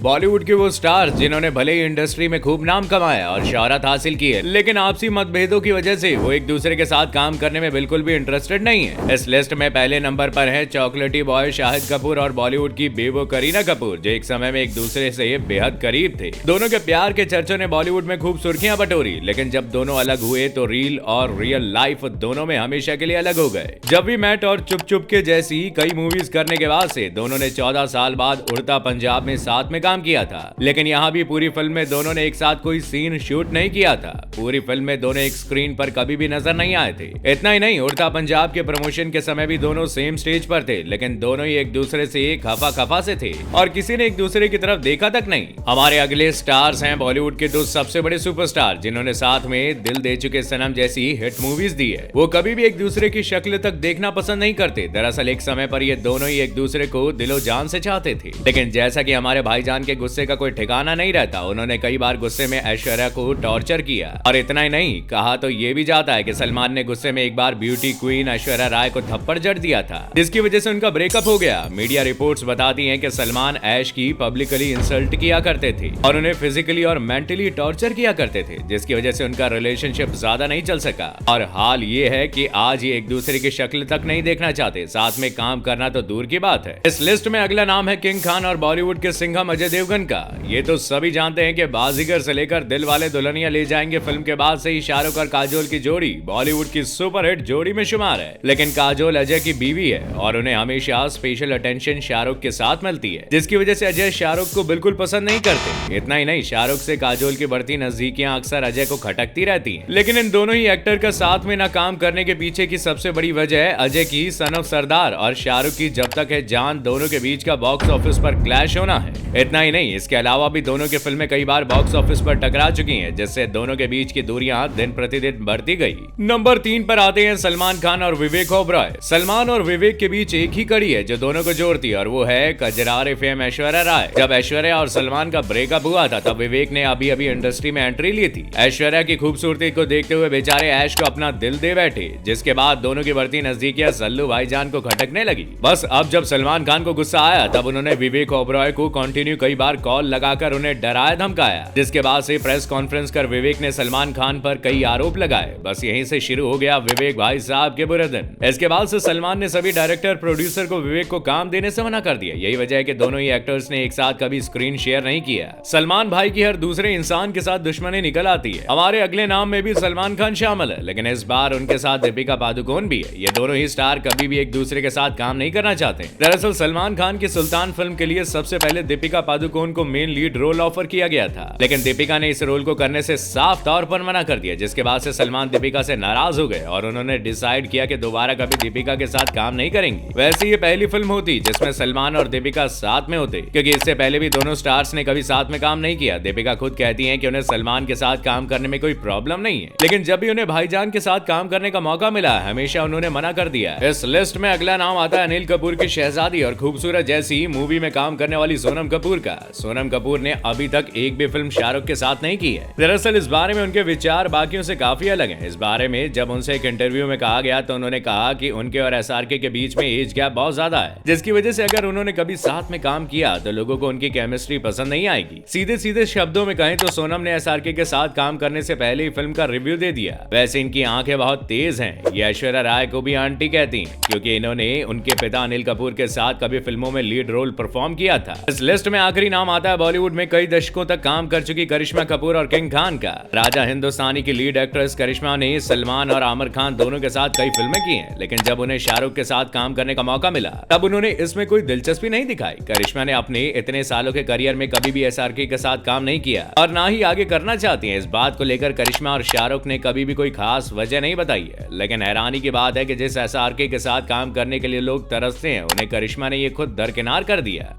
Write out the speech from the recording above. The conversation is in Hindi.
बॉलीवुड के वो स्टार जिन्होंने भले ही इंडस्ट्री में खूब नाम कमाया और शोहरत हासिल की है, लेकिन आपसी मतभेदों की वजह से वो एक दूसरे के साथ काम करने में बिल्कुल भी इंटरेस्टेड नहीं है। इस लिस्ट में पहले नंबर पर है चॉकलेटी बॉय शाहिद कपूर और बॉलीवुड की बेबो करीना कपूर, जो एक समय में एक दूसरे से बेहद करीब थे। दोनों के प्यार के चर्चों ने बॉलीवुड में खूब सुर्खियां बटोरी, लेकिन जब दोनों अलग हुए तो रील और रियल लाइफ दोनों में हमेशा के लिए अलग हो गए। जब भी मैट और चुप चुप के जैसी कई मूवीज करने के बाद से दोनों ने 14 साल बाद उड़ता पंजाब में साथ में काम किया था, लेकिन यहाँ भी पूरी फिल्म में दोनों ने एक साथ कोई सीन शूट नहीं किया था। पूरी फिल्म में दोनों एक स्क्रीन पर कभी भी नजर नहीं आए थे। इतना ही नहीं, उड़ता पंजाब के प्रमोशन के समय भी दोनों सेम स्टेज पर थे, लेकिन दोनों ही एक दूसरे से खफा खफा से थे और किसी ने एक दूसरे की तरफ देखा तक नहीं। हमारे अगले स्टार्स हैं बॉलीवुड के दो सबसे बड़े सुपरस्टार, जिन्होंने साथ में दिल दे चुके सनम जैसी हिट मूवीज दी है। वो कभी भी एक दूसरे की शक्ल तक देखना पसंद नहीं करते। दरअसल एक समय पर ये दोनों ही एक दूसरे को दिलो जान से चाहते थे, लेकिन जैसा कि हमारे भाईजान के गुस्से का कोई ठिकाना नहीं रहता, उन्होंने कई बार गुस्से में ऐश्वर्या को टॉर्चर किया। और इतना ही नहीं, कहा तो ये भी जाता है कि सलमान ने गुस्से में एक बार ब्यूटी क्वीन ऐश्वर्या राय को थप्पड़ जड़ दिया था, जिसकी वजह से उनका ब्रेकअप हो गया। मीडिया रिपोर्ट्स बताती हैं कि सलमान ऐश की पब्लिकली इंसल्ट किया करते थे और उन्हें फिजिकली और मेंटली टॉर्चर किया करते थे, जिसकी वजह से उनका रिलेशनशिप ज्यादा नहीं चल सका। और हाल ये है कि आज ये एक दूसरे की शक्ल तक नहीं देखना चाहते, साथ में काम करना तो दूर की बात है। इस लिस्ट में अगला नाम है किंग खान और बॉलीवुड के सिंघम अजय देवगन का। ये तो सभी जानते हैं कि बाजीगर से लेकर दिल वाले दुल्हनिया ले जाएंगे फिल्म के बाद से ही शाहरुख और काजोल की जोड़ी बॉलीवुड की सुपरहिट जोड़ी में शुमार है। लेकिन काजोल अजय की बीवी है और उन्हें हमेशा स्पेशल अटेंशन शाहरुख के साथ मिलती है, जिसकी वजह से अजय शाहरुख को बिल्कुल पसंद नहीं करते। इतना ही नहीं, शाहरुख से काजोल की बढ़ती नजदीकियां अक्सर अजय को खटकती रहती हैं। लेकिन इन दोनों ही एक्टर का साथ में ना काम करने के पीछे की सबसे बड़ी वजह है अजय की सन ऑफ सरदार और शाहरुख की जब तक है जान दोनों के बीच का बॉक्स ऑफिस पर क्लैश होना है। इतना ही नहीं, इसके अलावा भी दोनों की फिल्में कई बार बॉक्स ऑफिस पर टकरा चुकी हैं, जिससे दोनों के बीच की दूरियां दिन प्रतिदिन बढ़ती गई। नंबर 3 पर आते हैं सलमान खान और विवेक ओबरॉय। सलमान और विवेक के बीच एक ही कड़ी है जो दोनों को जोड़ती है, और वो है कजरारे फेम ऐश्वर्या राय। जब ऐश्वर्या और सलमान का ब्रेकअप हुआ था, तब विवेक ने अभी अभी इंडस्ट्री में एंट्री ली थी। ऐश्वर्या की खूबसूरती को देखते हुए बेचारे ऐश को अपना दिल दे बैठे, जिसके बाद दोनों की बढ़ती नजदीकियां सल्लू भाईजान को खटकने लगी। बस अब जब सलमान खान को गुस्सा आया, तब उन्होंने विवेक ओबरॉय को कंटिन्यू कई बार कॉल लगाकर उन्हें डराया धमकाया, जिसके बाद से प्रेस कॉन्फ्रेंस कर विवेक ने सलमान खान पर कई आरोप लगाए। बस यहीं से शुरू हो गया विवेक भाई साहब के बुरे दिन। इसके बाद से सलमान ने सभी डायरेक्टर प्रोड्यूसर को विवेक को काम देने से मना कर दिया। यही वजह है कि दोनों ही एक्टर्स ने एक साथ कभी स्क्रीन शेयर नहीं किया। सलमान भाई की हर दूसरे इंसान के साथ दुश्मनी निकल आती है। हमारे अगले नाम में भी सलमान खान शामिल है, लेकिन इस बार उनके साथ दीपिका पादुकोण भी है। ये दोनों ही स्टार कभी भी एक दूसरे के साथ काम नहीं करना चाहते। दरअसल सलमान खान की सुल्तान फिल्म के लिए सबसे पहले दीपिका पादुकोण को मेन लीड रोल ऑफर किया गया था, लेकिन दीपिका ने इस रोल को करने से साफ तौर पर मना कर दिया, जिसके बाद से सलमान दीपिका से नाराज हो गए और उन्होंने डिसाइड किया कि दोबारा कभी दीपिका के साथ काम नहीं करेंगे। वैसे ये पहली फिल्म होती जिसमें सलमान और दीपिका साथ में होते, क्योंकि इससे पहले भी दोनों स्टार्स ने कभी साथ में काम नहीं किया। दीपिका खुद कहती हैं कि उन्हें सलमान के साथ काम करने में कोई प्रॉब्लम नहीं है, लेकिन जब भी उन्हें भाईजान के साथ काम करने का मौका मिला, हमेशा उन्होंने मना कर दिया। इस लिस्ट में अगला नाम आता है अनिल कपूर की शहजादी और खूबसूरत जैसी मूवी में काम करने वाली सोनम कपूर का। सोनम कपूर ने अभी तक एक भी फिल्म शाहरुख के साथ नहीं की है। दरअसल इस बारे में उनके विचार बाकियों से काफी अलग हैं। इस बारे में जब उनसे एक इंटरव्यू में कहा गया, तो उन्होंने कहा कि उनके और एसआरके के बीच में एज गैप बहुत ज्यादा है, जिसकी वजह से अगर उन्होंने कभी साथ में काम किया तो लोगों को उनकी केमिस्ट्री पसंद नहीं आएगी। सीधे सीधे शब्दों में कहें तो सोनम ने एसआरके के साथ काम करने से पहले ही फिल्म का रिव्यू दे दिया। वैसे इनकी आंखें बहुत तेज हैं। ये ऐश्वर्या राय को भी आंटी कहती हैं, क्योंकि इन्होंने उनके पिता अनिल कपूर के साथ कभी फिल्मों में लीड रोल परफॉर्म किया था। इस लिस्ट में आखिरी नाम आता है बॉलीवुड में कई दशकों तक काम कर चुकी करिश्मा कपूर और किंग खान का। राजा हिंदुस्तानी की लीड एक्ट्रेस करिश्मा ने सलमान और आमिर खान दोनों के साथ कई फिल्में की हैं, लेकिन जब उन्हें शाहरुख के साथ काम करने का मौका मिला, तब उन्होंने इसमें कोई दिलचस्पी नहीं दिखाई। करिश्मा ने अपने इतने सालों के करियर में कभी भी एसआरके के साथ काम नहीं किया और ना ही आगे करना चाहती हैं। इस बात को लेकर करिश्मा और शाहरुख ने कभी भी कोई खास वजह नहीं बताई है, लेकिन हैरानी की बात है कि जिस एसआरके के साथ काम करने के लिए लोग तरसते हैं, उन्हें करिश्मा ने ये खुद दरकिनार कर दिया।